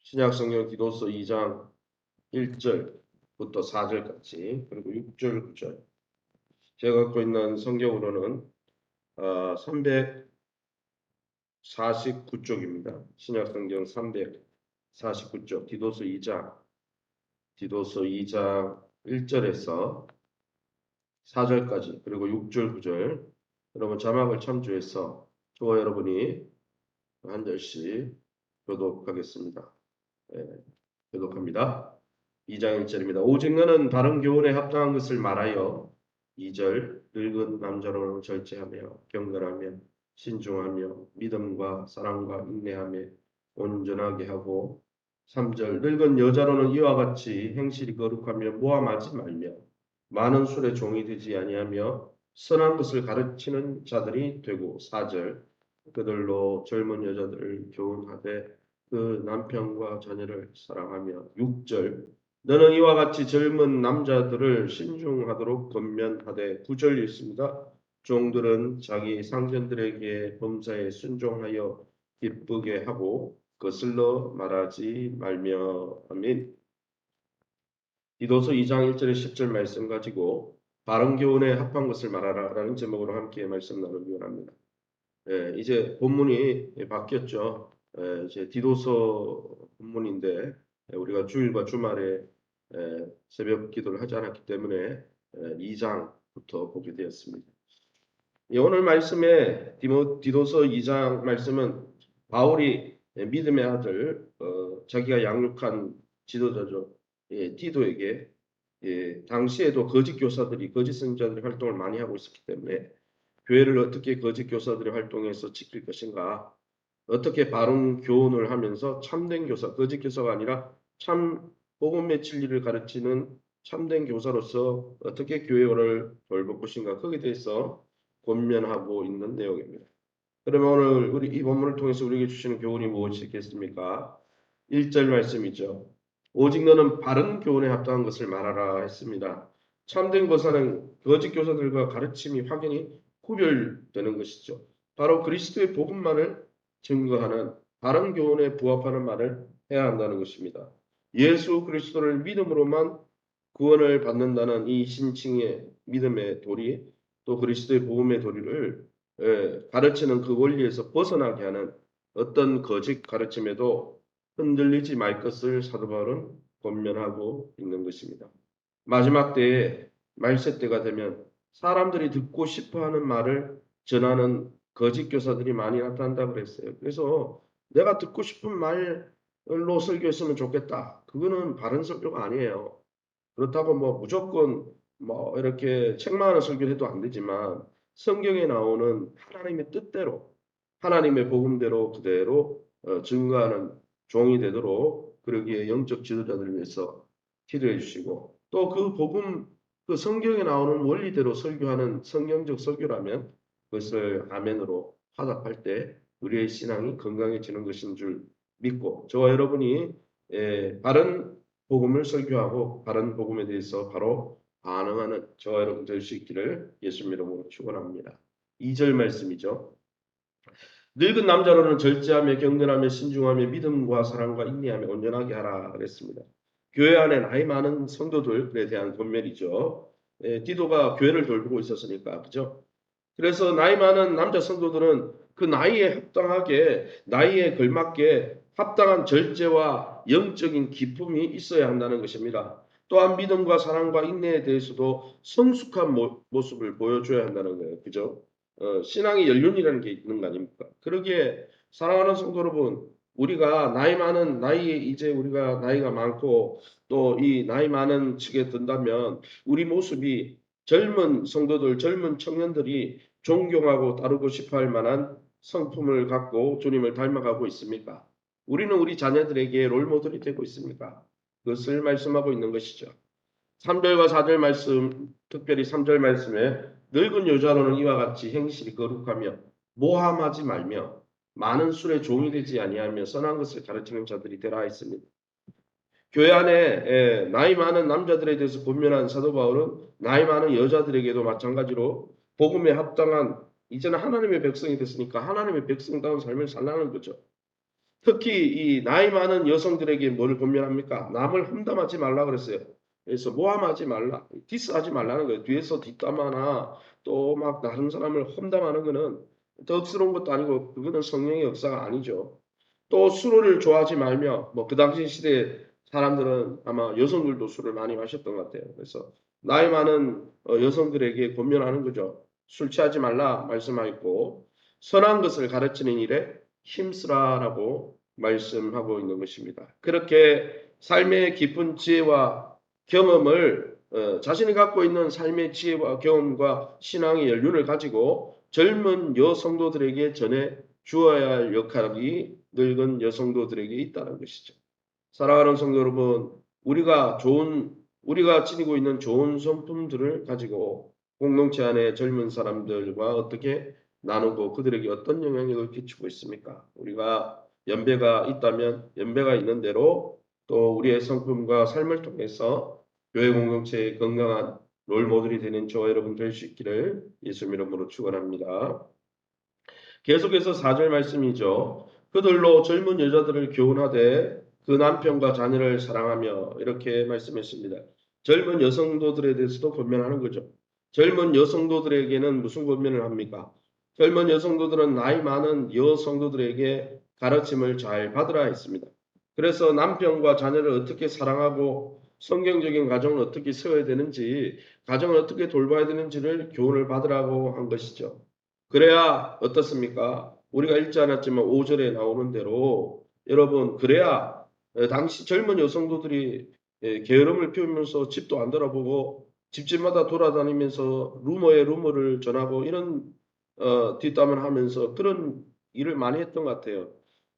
신약성경 디도서 2장 1절부터 4절까지 그리고 6절, 9절. 제가 갖고 있는 성경으로는 349쪽입니다. 신약성경 349쪽 디도서 2장 1절에서 4절까지 그리고 6절, 9절. 여러분 자막을 참조해서 저와 여러분이 한 절씩 교독하겠습니다. 교독합니다. 2장 1절입니다. 오직 너는 바른 교훈에 합당한 것을 말하여 2절 늙은 남자로 절제하며 경건하며 신중하며 믿음과 사랑과 인내하며 온전하게 하고 3절 늙은 여자로는 이와 같이 행실이 거룩하며 모함하지 말며 많은 술의 종이 되지 아니하며 선한 것을 가르치는 자들이 되고 4절 그들로 젊은 여자들을 교훈하되 그 남편과 자녀를 사랑하며 6절 너는 이와 같이 젊은 남자들을 신중하도록 권면하되 9절 있습니다. 종들은 자기 상전들에게 범사에 순종하여 기쁘게 하고 거슬러 말하지 말며 아멘. 디도서 2장 1절에 10절 말씀 가지고 바른 교훈에 합한 것을 말하라 라는 제목으로 함께 말씀 나누기 원합니다. 이제 본문이 바뀌었죠. 이제 디도서 본문인데 우리가 주일과 주말에 새벽 기도를 하지 않았기 때문에 2장부터 보게 되었습니다. 오늘 말씀에 디도서 2장 말씀은 바울이 믿음의 아들 자기가 양육한 지도자죠. 디도에게 당시에도 거짓 교사들이 거짓 선지자들이 활동을 많이 하고 있었기 때문에 교회를 어떻게 거짓 교사들이 활동해서 지킬 것인가, 어떻게 바른 교훈을 하면서 참된 교사, 거짓 교사가 아니라 참 복음의 진리를 가르치는 참된 교사로서 어떻게 교회를 돌볼 것인가, 거기에 대해서 권면하고 있는 내용입니다. 그러면 오늘 우리 이 본문을 통해서 우리에게 주시는 교훈이 무엇이겠습니까? 1절 말씀이죠. 오직 너는 바른 교훈에 합당한 것을 말하라 했습니다. 참된 교사는 거짓 교사들과 가르침이 확연히 구별되는 것이죠. 바로 그리스도의 복음만을 증거하는 바른 교훈에 부합하는 말을 해야 한다는 것입니다. 예수 그리스도를 믿음으로만 구원을 받는다는 이 신칭의 믿음의 도리, 또 그리스도의 복음의 도리를 가르치는 그 원리에서 벗어나게 하는 어떤 거짓 가르침에도 흔들리지 말 것을 사도 바울은 권면하고 있는 것입니다. 마지막 때에 말세 때가 되면 사람들이 듣고 싶어하는 말을 전하는 거짓 교사들이 많이 나타난다고 그랬어요. 그래서 내가 듣고 싶은 말로 설교했으면 좋겠다. 그거는 바른 설교가 아니에요. 그렇다고 뭐 무조건 뭐 이렇게 책망하는 설교를 해도 안 되지만 성경에 나오는 하나님의 뜻대로 하나님의 복음대로 그대로 증거하는 종이 되도록 그러기에 영적 지도자들을 위해서 기도해 주시고 또 그 복음 그 성경에 나오는 원리대로 설교하는 성경적 설교라면 그것을 아멘으로 화답할 때 우리의 신앙이 건강해지는 것인 줄 믿고 저와 여러분이 바른 복음을 설교하고 바른 복음에 대해서 바로 반응하는 저와 여러분 될 수 있기를 예수 이름으로 축원합니다. 2절 말씀이죠. 늙은 남자로는 절제하며 경건하며 신중하며 믿음과 사랑과 인내하며 온전하게 하라 그랬습니다. 교회 안에 나이 많은 성도들에 대한 권면이죠. 디도가 교회를 돌보고 있었으니까 그죠? 그래서 나이 많은 남자 성도들은 그 나이에 합당하게 나이에 걸맞게 합당한 절제와 영적인 기품이 있어야 한다는 것입니다. 또한 믿음과 사랑과 인내에 대해서도 성숙한 모습을 보여줘야 한다는 거예요. 그죠? 신앙의 연륜이라는 게 있는 거 아닙니까? 그러기에 사랑하는 성도 여러분, 우리가 나이 많은 나이에 이제 우리가 나이가 많고 또 이 나이 많은 층에 든다면 우리 모습이 젊은 성도들, 젊은 청년들이 존경하고 따르고 싶어 할 만한 성품을 갖고 주님을 닮아가고 있습니까? 우리는 우리 자녀들에게 롤모델이 되고 있습니까? 그것을 말씀하고 있는 것이죠. 3절과 4절 말씀, 특별히 3절 말씀에 늙은 여자로는 이와 같이 행실이 거룩하며 모함하지 말며 많은 술에 종이 되지 아니하며 선한 것을 가르치는 자들이 되라 했습니다. 교회 안에 나이 많은 남자들에 대해서 권면한 사도 바울은 나이 많은 여자들에게도 마찬가지로 복음에 합당한 이제는 하나님의 백성이 됐으니까 하나님의 백성다운 삶을 살라는 거죠. 특히 이 나이 많은 여성들에게 뭘 권면합니까? 남을 험담하지 말라 그랬어요. 그래서 모함하지 말라, 디스하지 말라는 거예요. 뒤에서 뒷담화나 또 막 다른 사람을 험담하는 거는 덕스러운 것도 아니고 그거는 성령의 역사가 아니죠. 또 술을 좋아하지 말며 뭐 그 당시 시대 사람들은 아마 여성들도 술을 많이 마셨던 것 같아요. 그래서 나이 많은 여성들에게 권면하는 거죠. 술 취하지 말라 말씀하였고 선한 것을 가르치는 일에 힘쓰라라고 말씀하고 있는 것입니다. 그렇게 삶의 깊은 지혜와 경험을 자신이 갖고 있는 삶의 지혜와 경험과 신앙의 연륜을 가지고 젊은 여성도들에게 전해 주어야 할 역할이 늙은 여성도들에게 있다는 것이죠. 사랑하는 성도 여러분, 우리가 지니고 있는 좋은 성품들을 가지고 공동체 안에 젊은 사람들과 어떻게 나누고 그들에게 어떤 영향력을 끼치고 있습니까? 우리가 연배가 있다면 연배가 있는 대로 또 우리의 성품과 삶을 통해서 교회 공동체의 건강한 롤 모델이 되는 저와 여러분 될 수 있기를 예수 이름으로 축원합니다. 계속해서 4절 말씀이죠. 그들로 젊은 여자들을 교훈하되 그 남편과 자녀를 사랑하며 이렇게 말씀했습니다. 젊은 여성도들에 대해서도 권면하는 거죠. 젊은 여성도들에게는 무슨 권면을 합니까? 젊은 여성도들은 나이 많은 여성도들에게 가르침을 잘 받으라 했습니다. 그래서 남편과 자녀를 어떻게 사랑하고 성경적인 가정을 어떻게 세워야 되는지, 가정을 어떻게 돌봐야 되는지를 교훈을 받으라고 한 것이죠. 그래야 어떻습니까? 우리가 읽지 않았지만 5절에 나오는 대로 여러분 그래야 당시 젊은 여성도들이 게으름을 피우면서 집도 안 돌아보고 집집마다 돌아다니면서 루머에 루머를 전하고 이런 뒷담을 하면서 그런 일을 많이 했던 것 같아요.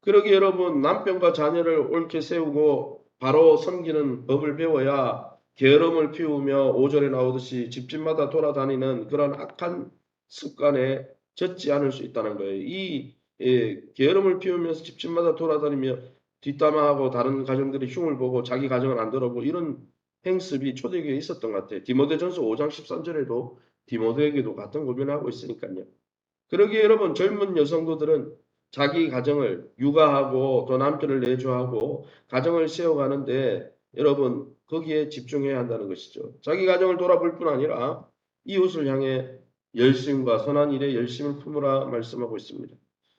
그러기 여러분 남편과 자녀를 옳게 세우고 바로 섬기는 법을 배워야 게으름을 피우며 5절에 나오듯이 집집마다 돌아다니는 그런 악한 습관에 젖지 않을 수 있다는 거예요. 이 게으름을 피우면서 집집마다 돌아다니며 뒷담화하고 다른 가정들이 흉을 보고 자기 가정을 안 돌아보고 이런 행습이 초대교회에 있었던 것 같아요. 디모데전서 5장 13절에도 디모데에게도 같은 고민을 하고 있으니까요. 그러기에 여러분 젊은 여성도들은 자기 가정을 육아하고 또 남편을 내조하고 가정을 세워가는데 여러분 거기에 집중해야 한다는 것이죠. 자기 가정을 돌아볼 뿐 아니라 이웃을 향해 열심과 선한 일에 열심을 품으라 말씀하고 있습니다.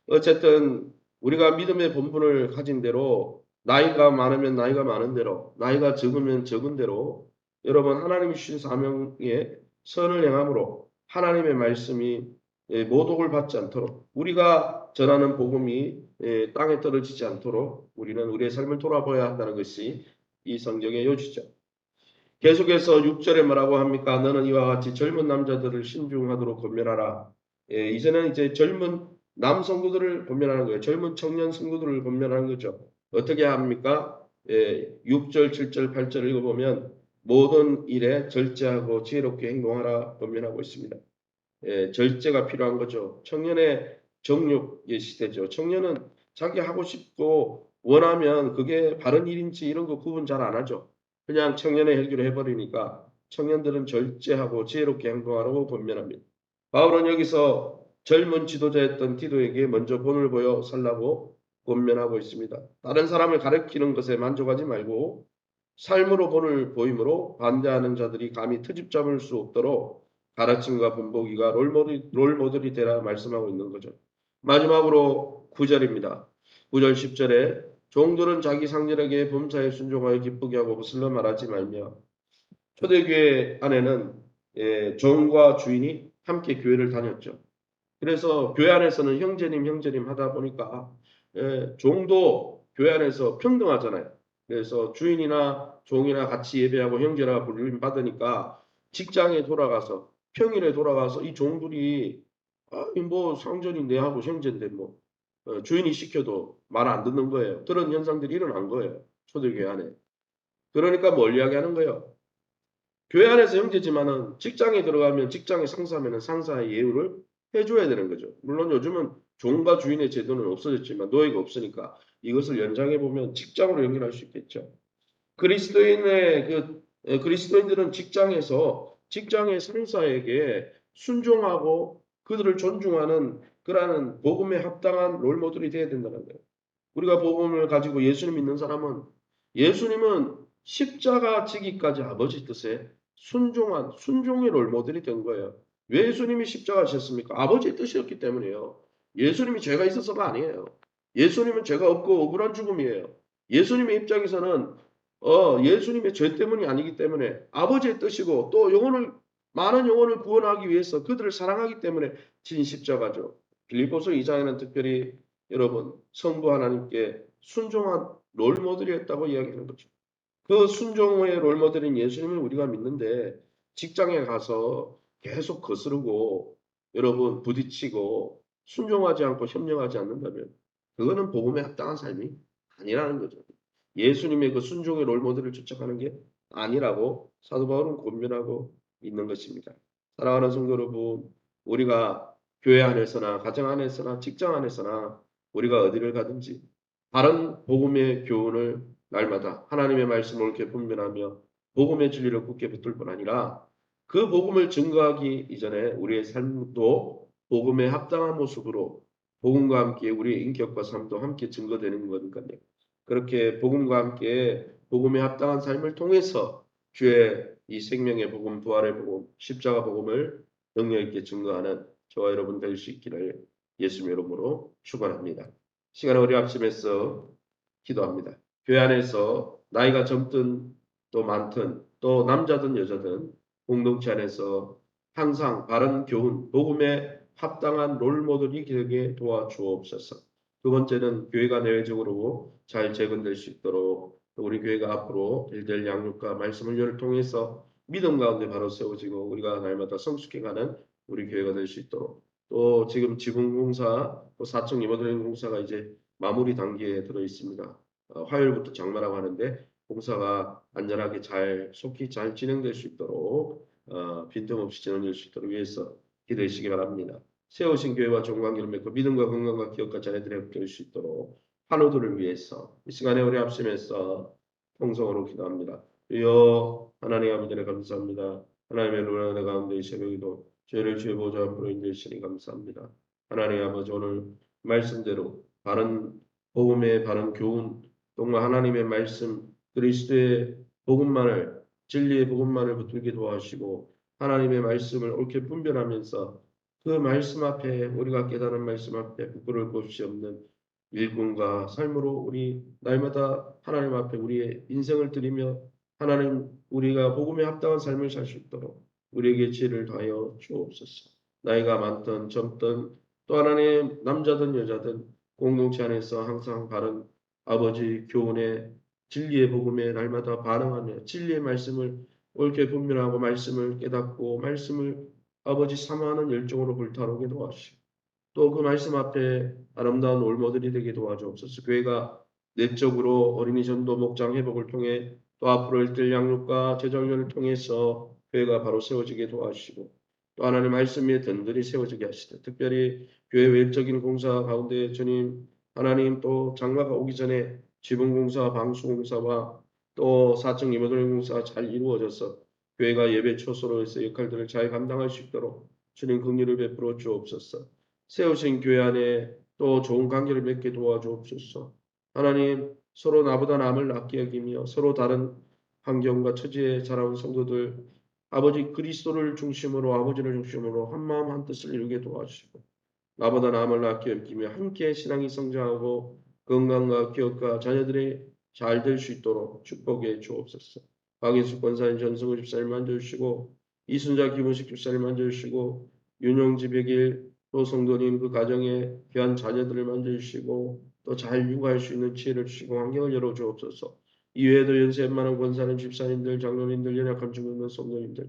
어쨌든 우리가 믿음의 본분을 가진 대로 나이가 많으면 나이가 많은 대로 나이가 적으면 적은 대로 여러분 하나님이 주신 사명에 선을 행함으로 하나님의 말씀이 모독을 받지 않도록 우리가 전하는 복음이 땅에 떨어지지 않도록 우리는 우리의 삶을 돌아봐야 한다는 것이 이 성경의 요지죠. 계속해서 6절에 뭐라고 합니까? 너는 이와 같이 젊은 남자들을 신중하도록 권면하라. 이제는 이제 젊은 남성도들을 권면하는 거예요. 젊은 청년 성도들을 권면하는 거죠. 어떻게 합니까? 6절, 7절, 8절 읽어보면 모든 일에 절제하고 지혜롭게 행동하라 권면하고 있습니다. 절제가 필요한 거죠. 청년의 정욕의 시대죠. 청년은 자기 하고 싶고 원하면 그게 바른 일인지 이런 거 구분 잘 안 하죠. 그냥 청년의 혈기로 해버리니까 청년들은 절제하고 지혜롭게 행동하라고 권면합니다. 바울은 여기서 젊은 지도자였던 디도에게 먼저 본을 보여 살라고 권면하고 있습니다. 다른 사람을 가르치는 것에 만족하지 말고 삶으로 본을 보임으로 반대하는 자들이 감히 트집 잡을 수 없도록 가르침과 본보기가 롤모델이 되라 말씀하고 있는 거죠. 마지막으로 9절입니다. 9절 10절에 종들은 자기 상전에게 범사에 순종하여 기쁘게 하고 거슬러 말하지 말며 초대교회 안에는 종과 주인이 함께 교회를 다녔죠. 그래서 교회 안에서는 형제님 하다 보니까 종도 교회 안에서 평등하잖아요. 그래서 주인이나 종이나 같이 예배하고 형제라 불림 받으니까 직장에 돌아가서 평일에 돌아가서 이 종들이 뭐 상전인데 하고 형제인데 뭐 주인이 시켜도 말 안 듣는 거예요. 그런 현상들이 일어난 거예요. 초대교회 안에. 그러니까 뭘 이야기하는 거예요? 교회 안에서 형제지만은 직장에 들어가면 직장에 상사하면 상사의 예우를 해줘야 되는 거죠. 물론 요즘은 종과 주인의 제도는 없어졌지만 노예가 없으니까 이것을 연장해 보면 직장으로 연결할 수 있겠죠. 그리스도인들은 직장에서 직장의 상사에게 순종하고 그들을 존중하는 그러한 복음에 합당한 롤모델이 되어야 된다는 거예요. 우리가 복음을 가지고 예수님 믿는 사람은 예수님은 십자가 지기까지 아버지 뜻에 순종한 순종의 롤모델이 된 거예요. 왜 예수님이 십자가 지셨습니까? 아버지의 뜻이었기 때문이에요. 예수님이 죄가 있어서가 아니에요. 예수님은 죄가 없고 억울한 죽음이에요. 예수님의 입장에서는 예수님의 죄 때문이 아니기 때문에 아버지의 뜻이고 또 많은 영혼을 구원하기 위해서 그들을 사랑하기 때문에 진 십자가죠. 빌립보서 2장에는 특별히 여러분 성부 하나님께 순종한 롤모델이었다고 이야기하는 거죠. 그 순종의 롤모델인 예수님을 우리가 믿는데 직장에 가서 계속 거스르고 여러분 부딪히고 순종하지 않고 협력하지 않는다면 그거는 복음에 합당한 삶이 아니라는 거죠. 예수님의 그 순종의 롤모델을 쫓아가는 게 아니라고 사도 바울은 권면하고 있는 것입니다. 사랑하는 성도 여러분, 우리가 교회 안에서나 가정 안에서나 직장 안에서나 우리가 어디를 가든지 바른 복음의 교훈을 날마다 하나님의 말씀을 옳게 분별하며 복음의 진리를 굳게 붙들 뿐 아니라 그 복음을 증거하기 이전에 우리의 삶도 복음에 합당한 모습으로 복음과 함께 우리의 인격과 삶도 함께 증거되는 거니까요. 그렇게 복음과 함께 복음에 합당한 삶을 통해서 주의 이 생명의 복음, 부활의 복음, 십자가 복음을 능력 있게 증거하는 저와 여러분 될 수 있기를 예수님 이름으로 축원합니다. 시간을 우리 합심해서 기도합니다. 교회 안에서 나이가 젊든 또 많든 또 남자든 여자든 공동체 안에서 항상 바른 교훈, 복음에 합당한 롤모델이 되게 도와주옵소서. 두 번째는 교회가 내외적으로 잘 재건될 수 있도록 우리 교회가 앞으로 일대일 양육과 말씀 훈련을 통해서 믿음 가운데 바로 세워지고 우리가 날마다 성숙해가는 우리 교회가 될 수 있도록 또 지금 지붕공사 또 4층 리모델링 공사가 이제 마무리 단계에 들어 있습니다. 화요일부터 장마라고 하는데 공사가 안전하게 속히 잘 진행될 수 있도록 빈틈없이 진행될 수 있도록 위해서 기도해 주시기 바랍니다. 세우신 교회와 종관계를 맺고 믿음과 건강과 기업과 자녀들의 함께 할 수 있도록 환우들을 위해서 이 시간에 우리 합심해서 통성으로 기도합니다. 주여 하나님 아버지를 감사합니다. 하나님의 노래 가운데 이 새벽에도 죄를 주의 보좌 앞으로 인도하시니 감사합니다. 하나님 아버지 오늘 말씀대로 바른 복음의 바른 교훈 정말 하나님의 말씀 그리스도의 복음만을 진리의 복음만을 붙들게 도와주시고 하나님의 말씀을 옳게 분별하면서 그 말씀 앞에 우리가 깨달은 말씀 앞에 부끄러울 것이 없는 일꾼과 삶으로 우리 날마다 하나님 앞에 우리의 인생을 드리며 하나님 우리가 복음에 합당한 삶을 살 수 있도록 우리에게 지혜를 더하여 주옵소서. 나이가 많든 젊든 또 하나님 남자든 여자든 공동체 안에서 항상 바른 아버지 교훈의 진리의 복음에 날마다 반응하며 진리의 말씀을 옳게 분별하고 말씀을 깨닫고 말씀을 아버지 사모하는 열정으로 불타오르게 도와주시고 또 그 말씀 앞에 아름다운 올모들이 되게 도와주옵소서. 교회가 내적으로 어린이 전도 목장 회복을 통해 또 앞으로 일들 양육과 재정년을 통해서 교회가 바로 세워지게 도와주시고 또 하나님 말씀 위에 든든히 세워지게 하시되 특별히 교회 외적인 공사 가운데 주님 하나님 또 장마가 오기 전에 지붕공사, 방수공사와 또 4층 리모델링 공사 잘 이루어져서 교회가 예배 초소로에서 역할들을 잘 감당할 수 있도록 주님 긍휼을 베풀어 주옵소서. 세우신 교회 안에 또 좋은 관계를 맺게 도와주옵소서. 하나님 서로 나보다 남을 낫게 여기며 서로 다른 환경과 처지에 자라온 성도들 아버지 그리스도를 중심으로 아버지를 중심으로 한마음 한뜻을 이루게 도와주시고 나보다 남을 낫게 여기며 함께 신앙이 성장하고 건강과 기업과 자녀들이 잘 될 수 있도록 축복해 주옵소서. 박인숙 권사님 전승우 집사님 만져주시고 이순자 김은식 집사님 만져주시고 윤용지 백일 또 성도님 그 가정에 귀한 자녀들을 만져주시고 또 잘 육아할 수 있는 지혜를 주시고 환경을 열어주옵소서. 이외에도 연세 웬만한 권사님 집사님들 장로님들 연약한 중국는 성도님들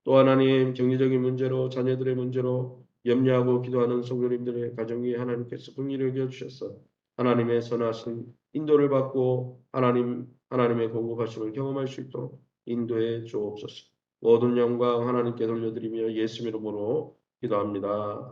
또 하나님 경제적인 문제로 자녀들의 문제로 염려하고 기도하는 성도님들의 가정 위에 하나님께서 긍휼히 여겨주셔서 하나님의 선하신 인도를 받고 하나님의 공급하심을 경험할 수 있도록 인도해 주옵소서. 모든 영광 하나님께 돌려드리며 예수 이름으로 기도합니다.